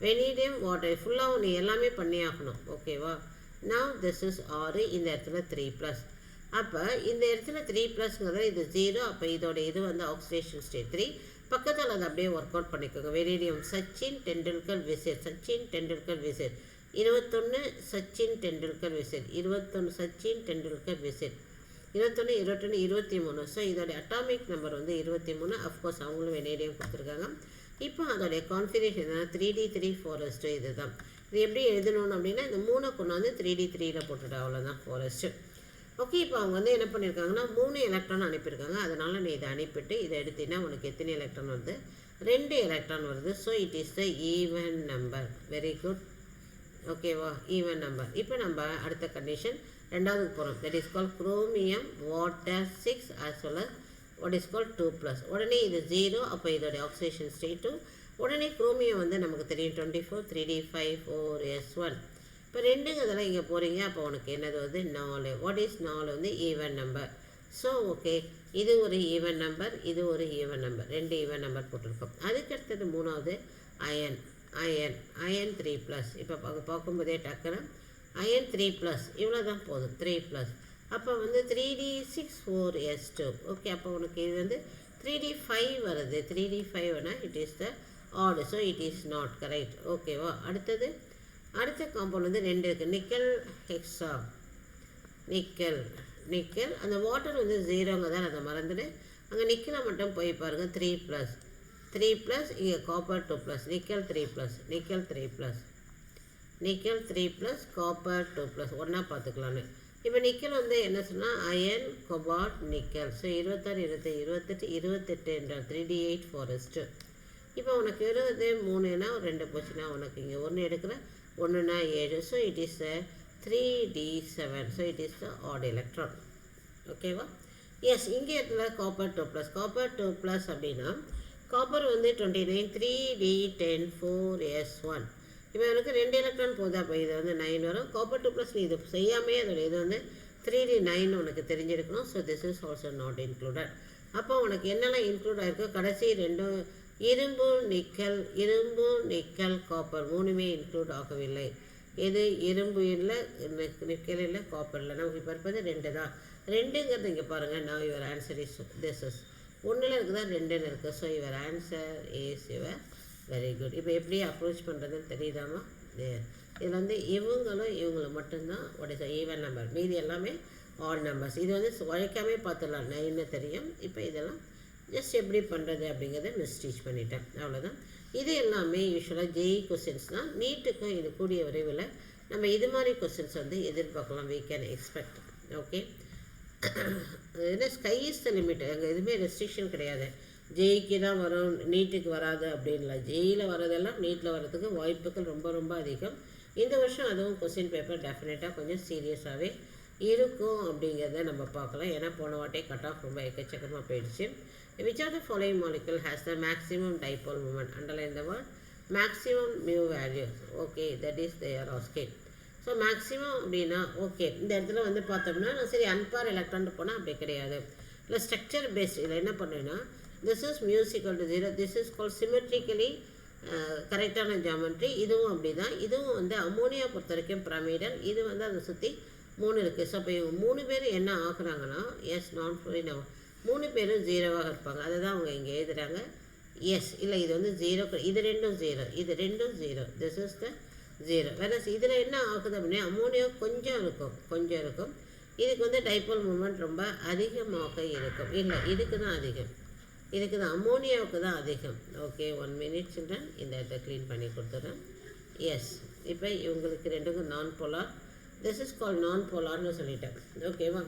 வெனிடியம் வாட்டர் ஃபுல்லாக நீ எல்லாமே பண்ணி ஆகணும். ஓகேவா? நவ் திஸ் இஸ் 6, இந்த இடத்துல 3+. அப்போ இந்த இடத்துல 3+ங்கிறத இது 0. அப்போ இதோட இது வந்து ஆக்சிடேஷன் ஸ்டேட் 3. பக்கத்தில் அதை அப்படியே ஒர்க் அவுட் பண்ணிக்கோங்க. Vanadium Sachin Tendulkar visit, Sachin Tendulkar visit 21, Sachin Tendulkar visit 21, Sachin Tendulkar visit 21, 21, 23. So இதோடைய அட்டாமிக் நம்பர் வந்து 23. அஃப்கோர்ஸ் அவங்களும் வெனேடியம் கொடுத்துருக்காங்க. இப்போ அதோடைய கான்ஃபிகரேஷன் என்னன்னா 3d3 இது தான். இது எப்படி எழுதணும் அப்படின்னா இந்த 3 கொண்டு வந்து 3d3ல் போட்டுட்டு அவ்வளோதான் ஃபாரஸ்ட்டு. ஓகே, இப்போ அவங்க வந்து என்ன பண்ணியிருக்காங்கன்னா 3 எலக்ட்ரான் அனுப்பியிருக்காங்க. அதனால் நீ இதை அனுப்பிட்டு இதை எடுத்தீங்கன்னா உனக்கு எத்தனை எலக்ட்ரான் வருது? 2 எலக்ட்ரான் வருது. So it is the even number. Very good. ஓகேவா? Even number. இப்போ நம்ம அடுத்த கண்டிஷன் ரெண்டாவதுக்கு போகிறோம். That is call chromium water 6 as well as what is called 2+. உடனே இது 0. அப்போ இதோட ஆக்சிடேஷன் ஸ்டேட் 2. உடனே குரோமியம் வந்து நமக்கு தெரியும் 24, 3d5 4s1. இப்போ 2ங்கிறதெல்லாம் இங்கே போகிறீங்க. அப்போ உனக்கு என்னது வந்து 4. வாட் இஸ் 4 வந்து ஈவன் நம்பர். ஸோ ஓகே, இது ஒரு ஈவன் நம்பர், இது ஒரு ஈவன் நம்பர், 2 ஈவன் நம்பர் போட்டிருக்கோம். அதுக்கடுத்தது 3வது அயன். அயன் 3+. இப்போ பார்க்கும்போதே டக்குன்னு அயன் 3+, இவ்வளோ தான் போதும், 3+. அப்போ வந்து 3d6 4s2. ஓகே, அப்போ உனக்கு இது வந்து 3d5 வருது. 3d5 வேணால் it is the odd. So it is not correct. ஓகேவா? அடுத்த காம்பவுண்ட் வந்து 2 இருக்குது. Nickel hexa, nickel. அந்த வாட்டர் வந்து 0ங்க தான், அதை மறந்துடு. அங்கே நிக்கலை மட்டும் போய் பாருங்கள். 3+, இங்கே காப்பர் 2+, நிக்கல் 3+, நிக்கல் 3+, காப்பர் 2+, ஒன்றா பார்த்துக்கலான்னு. இப்போ நிக்கல் வந்து என்ன சொன்னால் அயன் கொபால்ட் நிக்கல். ஸோ 26, 27, 28 என்றால் 3d8 4s2. இப்போ உனக்கு 20 3னா 2 போச்சுன்னா உனக்கு இங்கே 1 எடுக்கிற 1னா 7. So it is 3d7. So it is the odd electron. ஓகேவா? எஸ், இங்கே இடத்துல காப்பர் 2+, அப்படின்னா காப்பர் வந்து 29, 3d10 4s1. இப்போ எனக்கு 2 எலக்ட்ரான் போகுது. அப்போ இது வந்து 9 வரும். காப்பர் 2+, நீ இது செய்யாமே அதோட இது வந்து 3d9 உனக்கு தெரிஞ்சிருக்கணும். So this is also not included. அப்போ உனக்கு என்னெல்லாம் இன்க்ளூட் ஆகிருக்கோ கடைசி 2 இரும்பு நிக்கல் காப்பர் 3மே இன்க்ளூட் ஆகவில்லை. இது இரும்பு இல்லை, நிக்கல் இல்லை, காப்பர் இல்லை. நமக்கு இப்போ இருப்பது 2 தான். 2ங்கிறது இங்கே பாருங்கள். நான் your answer is this is 1ல் இருக்குதா 2ன்னு இருக்குது. So your answer is your very good. இப்போ எப்படி அப்ரோச் பண்ணுறதுன்னு தெரியுதாமா? இதில் வந்து இவங்களும் மட்டும்தான் வாட் இஸ் ஈவன் நம்பர், மீதி எல்லாமே ஆட் நம்பர்ஸ். இது வந்து உழைக்காமே பார்த்துடலாம், 9ன்னு தெரியும். இப்போ இதெல்லாம் ஜஸ்ட் எப்படி பண்ணுறது அப்படிங்கிறத மிஸ்டீச் பண்ணிட்டேன், அவ்வளோதான். இது எல்லாமே யூஸ்வலாக ஜேஇ கொஸ்டின்ஸ்னால் நீட்டுக்கும் இது கூடிய விரைவில் நம்ம இது மாதிரி கொஸ்டின்ஸ் வந்து எதிர்பார்க்கலாம். we can expect. ஓகே, ஏன்னா ஸ்கை இஸ் த லிமிட். அங்கே எதுவுமே ரெஸ்ட்ரிக்ஷன் கிடையாது. ஜேஇக்கு தான் வரும், நீட்டுக்கு வராது அப்படின்ல. ஜேஇயில் வரதெல்லாம் நீட்டில் வர்றதுக்கு வாய்ப்புகள் ரொம்ப ரொம்ப அதிகம். இந்த வருஷம் அதுவும் கொஸ்டின் பேப்பர் டெஃபினட்டாக கொஞ்சம் சீரியஸாகவே இருக்கும் அப்படிங்கிறத நம்ம பார்க்கலாம். ஏன்னா போன வாட்டே கட் ஆஃப் ரொம்ப எக்கச்சக்கமாக போயிடுச்சு. Which of the following molecule has the maximum dipole moment? Underline the word maximum mu values. Okay, that is they are asking. So maximum அப்படின்னா ஓகே, இந்த இடத்துல வந்து பார்த்தோம்னா நான் சரி அன்பார் எலக்ட்ரான் போனால் அப்படி கிடையாது. இல்லை ஸ்ட்ரக்சர் பேஸ்ட். இதில் என்ன பண்ணுன்னா this is musical to 0, this is call symmetrically கரெக்டான ஜாமெட்ரி. இதுவும் அப்படி தான். இதுவும் வந்து அமோனியா பொறுத்த வரைக்கும் பிரமிடல். இது வந்து அதை சுற்றி 3 இருக்குது. ஸோ அப்போ இவங்க 3 பேர் என்ன ஆக்குறாங்கன்னா எஸ் நான் ஃபுல்லி 3 பேரும் 0வாக இருப்பாங்க. அதை தான் அவங்க இங்கே எழுதுகிறாங்க. எஸ் இல்லை இது வந்து 0, இது ரெண்டும் 0, இது ரெண்டும் 0. திஸ் இஸ் த 0. வேறு இதில் என்ன ஆகுது அப்படின்னா அமோனியா கொஞ்சம் இருக்கும். இதுக்கு வந்து டைபோல் மூமெண்ட் ரொம்ப அதிகமாக இருக்கும். இல்லை இதுக்கு தான் அதிகம், இதுக்கு தான் அமோனியாவுக்கு தான் அதிகம். ஓகே 1 minute சில்ட்ரன், இந்த இடத்த க்ளீன் பண்ணி கொடுத்துட்றேன். எஸ் இப்போ இவங்களுக்கு ரெண்டுக்கும் நான் போலார், திஸ் இஸ் கால் நான் போலார்னு சொல்லிட்டேன். ஓகேவா?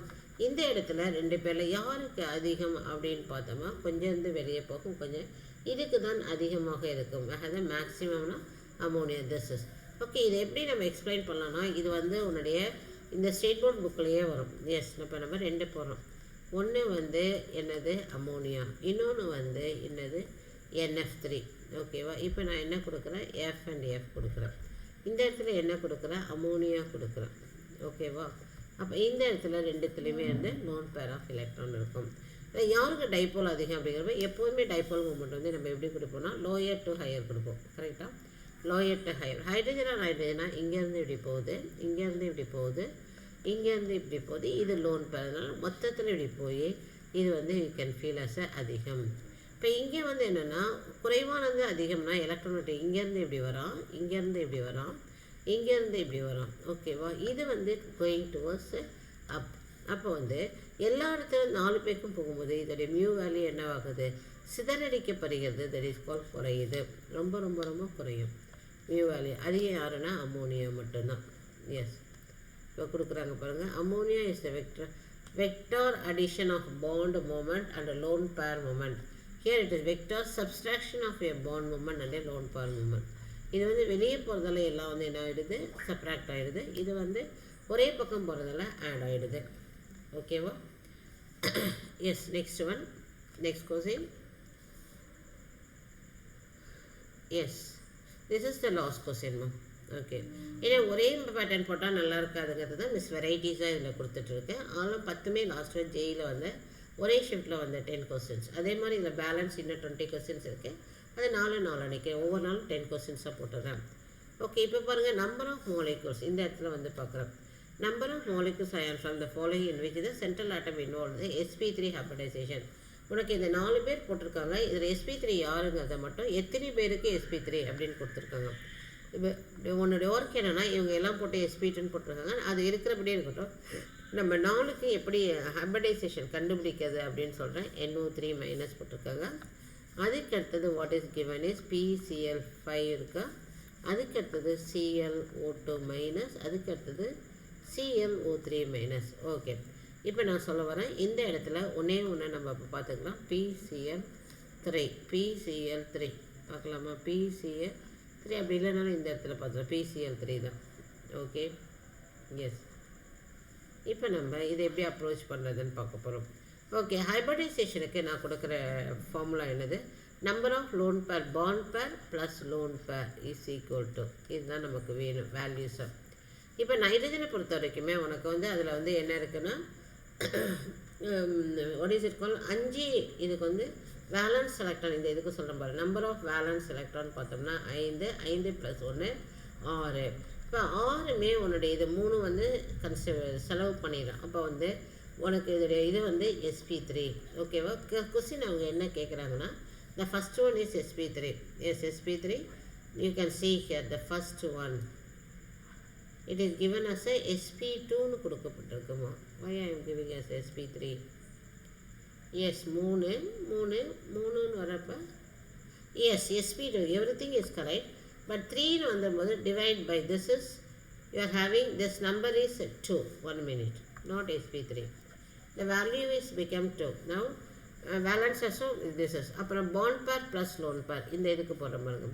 இந்த இடத்துல 2 பேரில் யாருக்கு அதிகம் அப்படின்னு பார்த்தோமா கொஞ்சம் வந்து வெளியே போகும், கொஞ்சம் இதுக்கு தான் அதிகமாக இருக்கும். அதான் மேக்ஸிமம்னா அமோனியா திஸ் இஸ். ஓகே இதை எப்படி நம்ம எக்ஸ்பிளைன் பண்ணலாம்னா இது வந்து உன்னுடைய இந்த ஸ்டேட் போர்ட் புக்கிலேயே வரும். எஸ் இப்போ நம்ம 2 போடுறோம். ஒன்று வந்து என்னது அமோனியா, இன்னொன்று வந்து என்னது NF3. ஓகேவா? இப்போ நான் என்ன கொடுக்குறேன் F and F கொடுக்குறேன். இந்த இடத்துல என்ன கொடுக்குறேன் அமோனியா கொடுக்குறேன். ஓகேவா? அப்போ இந்த இடத்துல ரெண்டுத்துலேயுமே வந்து நோன் பேர் ஆஃப் எலக்ட்ரான் இருக்கும். யாருக்கு டைபோல் அதிகம் அப்படிங்கிறப்ப எப்போதுமே டைபோல் மூமெண்ட் வந்து நம்ம எப்படி கொடுப்போம்னா லோயர் டு ஹையர் கொடுப்போம். கரெக்டாக? Lower to higher. ஹைட்ரஜனா இங்கேருந்து இப்படி போகுது, இங்கேருந்து இப்படி போகுது, இங்கேருந்து இப்படி போகுது. இது லோன் பேர். அதனால் மொத்தத்தில் இப்படி போய் இது வந்து யூ கேன் ஃபீல் அஸ் அதிகம். இப்போ இங்கே வந்து என்னென்னா குறைவானது அதிகம்னா எலக்ட்ரானிட்டி இங்கேருந்து இப்படி வரான், இங்கேருந்து இப்படி வரான், இங்கேருந்து இப்படி வரும். ஓகேவா? இது வந்து கோயிங் டுவர்ட்ஸ் அப். அப்போ வந்து எல்லா இடத்துலையும் 4 பேருக்கும் போகும்போது இதோடைய மியூ வேல்யூ என்னவாகுது சிதறடிக்கப்படுகிறது. தட் இஸ் கால் குறையுது, ரொம்ப ரொம்ப ரொம்ப குறையும் மியூ வேல்யூ. அதிகம் யாருன்னா அமோனியா மட்டும்தான். எஸ் இப்போ கொடுக்குறாங்க பாருங்கள். Ammonia is the vector addition of bond moment and lone pair moment. Here it is vector subtraction of a bond moment and a lone pair moment. இது வந்து வெளியே போகிறதால எல்லாம் வந்து என்ன ஆகிடுது சப்ராக்ட் ஆகிடுது. இது வந்து ஒரே பக்கம் போகிறதால ஆட் ஆகிடுது. ஓகேவா? Yes next one, next question. Yes this is the last கொஸ்டின்மா. ஓகே ஏன்னா ஒரே பேட்டர்ன் போட்டால் நல்லா இருக்காதுங்கிறது தான் மிஸ் வெரைட்டிஸாக இதில் கொடுத்துட்ருக்கேன். ஆனாலும் 10மே லாஸ்ட்டில் ஜெயில் வந்து ஒரே ஷிஃப்ட்டில் வந்து 10 கொஸ்டின்ஸ். அதே மாதிரி இதில் பேலன்ஸ் இன்னும் 20 கொஸ்டின்ஸ் இருக்குது. அது 4 அன்றைக்கி ஒவ்வொரு நாளும் 10 கொஸ்டின்ஸாக போட்டுறேன். ஓகே இப்போ பாருங்கள் நம்பர் ஆஃப் மாலிகுல்ஸ் இந்த இடத்துல வந்து பார்க்குறேன். Number of molecules I am from the following in which the central atom involve sp3 hybridization. உனக்கு இந்த 4 பேர் போட்டிருக்காங்க. இதில் sp3 யாருங்கிறத மட்டும் எத்தனை பேருக்கு sp3 அப்படின்னு கொடுத்துருக்காங்க. இப்போ உன்னோடைய ஒர்க் என்னென்னா இவங்க எல்லாம் போட்டு sp2ன்னு போட்டிருக்காங்க. அது இருக்கிறபடியே இருக்கட்டும். நம்ம 4க்கு எப்படி ஹைபிரிடைசேஷன் கண்டுபிடிக்கிறது அப்படின்னு சொல்கிறேன். NO3 மைனஸ் போட்டிருக்காங்க. அதுக்கு அடுத்தது what is given is PCl5 இருக்கா. அதுக்கு அடுத்தது ClO2 மைனஸ், அதுக்கு அடுத்தது ClO3 மைனஸ். ஓகே இப்போ நான் சொல்ல வரேன். இந்த இடத்துல ஒன்றே நம்ம இப்போ பார்த்துக்கலாம். PCl3 பார்க்கலாமா? PCl3 அப்படி இல்லைனாலும் இந்த இடத்துல பார்த்துக்கலாம். PCl3 தான். ஓகே எஸ் இப்போ நம்ம இதை எப்படி அப்ரோச் பண்ணுறதுன்னு பார்க்க போகிறோம். ஓகே ஹைபிரிடைசேஷனுக்கு நான் கொடுக்குற ஃபார்முலா என்னது number of lone pair bond pair plus lone pair is equal to இதுதான் நமக்கு வேணும் வேல்யூஸாக. இப்போ நைட்ரஜனை பொறுத்த வரைக்குமே உனக்கு வந்து அதில் வந்து என்ன இருக்குன்னா வாட் இஸ் இட் கால் 5 இதுக்கு வந்து வேலன்ஸ் எலக்ட்ரான். இந்த இதுக்கு சொல்கிறேன் பாரு. நம்பர் ஆஃப் வேலன்ஸ் எலக்ட்ரான் பார்த்தோம்னா 5 + 1 6. இப்போ 6மே உன்னுடைய இது 3 வந்து செலவு பண்ணிடலாம். அப்போ வந்து உனக்கு இதோடைய இது வந்து sp3. ஓகேவா? கொஸ்டின் அவங்க என்ன கேட்குறாங்கன்னா the first one is sp3. yes sp3 you can see here the first one it is given as a sp2 னு கொடுக்கப்பட்டிருக்குமா. why I am giving as sp3? yes 3 வரப்ப yes sp2 everything is correct, but 3 னு வந்தபோது divide by this is you are having this number is 2. 1 minute, not sp3. the value is become 2. now valence also this is. அப்புறம் bond pair plus lone pair இந்த இதுக்கு போடுற பாருங்க.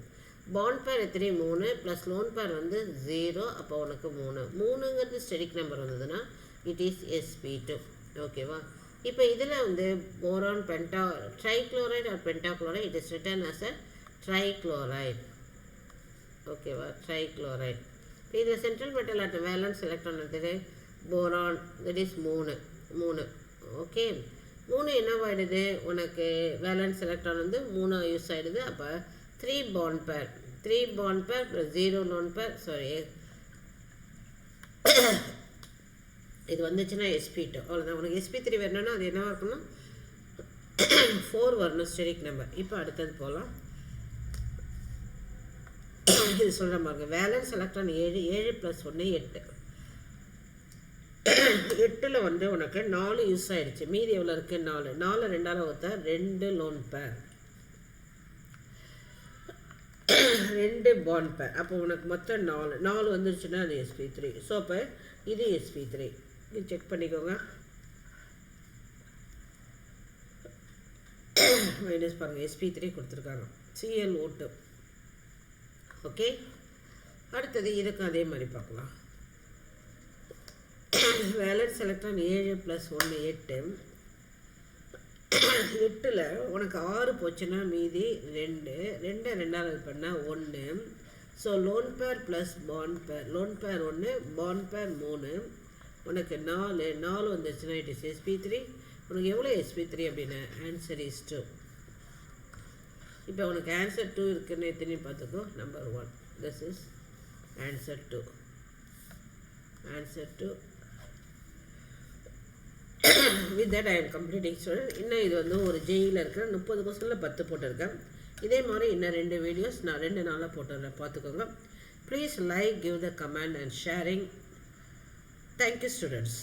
bond pair எத்தனை 3 plus lone pair வந்து 0. அப்போ உனக்கு 3ங்கிறது ஸ்டெடிக் நம்பர் வந்ததுன்னா it is sp2. ஓகேவா? இப்போ இதில் வந்து boron trichloride or pentachloride it is written as a trichloride. ஓகேவா? ட்ரைக்ளோரைடு. இதில் central metal at valence electron எடுத்துட்டு போரான் தட் இஸ் 3. ஓகே 3 என்னவாயிடுது உனக்கு வேலன்ஸ் எலக்ட்ரான் வந்து 3 யூஸ் ஆகிடுது. அப்போ 3 பாண்ட் பேர் +0 லோன் பேர் இது வந்துச்சுன்னா SP2 அவ்வளோதான். உனக்கு SP3 வரணும்னா அது என்னவாக இருக்குன்னா 4 வரணும் ஸ்டெரிக் நம்பர். இப்போ அடுத்தது போகலாம். இது சொல்கிற பாருங்க. Valence electron 7 7 + 1 8. 8ல் வந்து உனக்கு 4 யூஸ் ஆகிடுச்சு. மீதி எவ்வளோ இருக்குது? 4. 4 2ஆல் ஊற்றா 2 லோன் பேர், 2 பாண்ட் பேர். அப்போ உனக்கு மொத்தம் 4 வந்துருச்சுன்னா அது SP3. ஸோ அப்போ இது SP3. இது செக் பண்ணிக்கோங்க. மைனஸ் பாருங்கள், SP3 கொடுத்துருக்காங்க. ClO2. ஓகே, அடுத்தது இதுக்கும் அதே மாதிரி பார்க்கலாம். Valence electron 7 + 1 8. 8ல் உனக்கு 6 போச்சுன்னா மீதி 2. 2 2ஆல் இது பண்ணால் 1. So lone pair plus bond பேர். லோன் பேர் 1, பாண்ட் பேர் 3. உனக்கு 4 வந்துச்சுன்னா இட் இஸ் SP3. உனக்கு எவ்வளோ SP3 அப்படின்னா ஆன்சர் இஸ் 2. இப்போ உனக்கு ஆன்சர் 2 இருக்குன்னு எத்தனை பார்த்துக்கோ. Number 1. This is answer 2. Answer 2. With that I am completing student. இன்னும் இது வந்து ஒரு ஜெயியில் இருக்கிற 30 கொஸ்டினில் 10 போட்டிருக்கேன். இதே மாதிரி இன்னும் 2 வீடியோஸ் நான் 2 நாளாக போட்டுறேன், பார்த்துக்கோங்க. Please like, give the comment and sharing. Thank you students.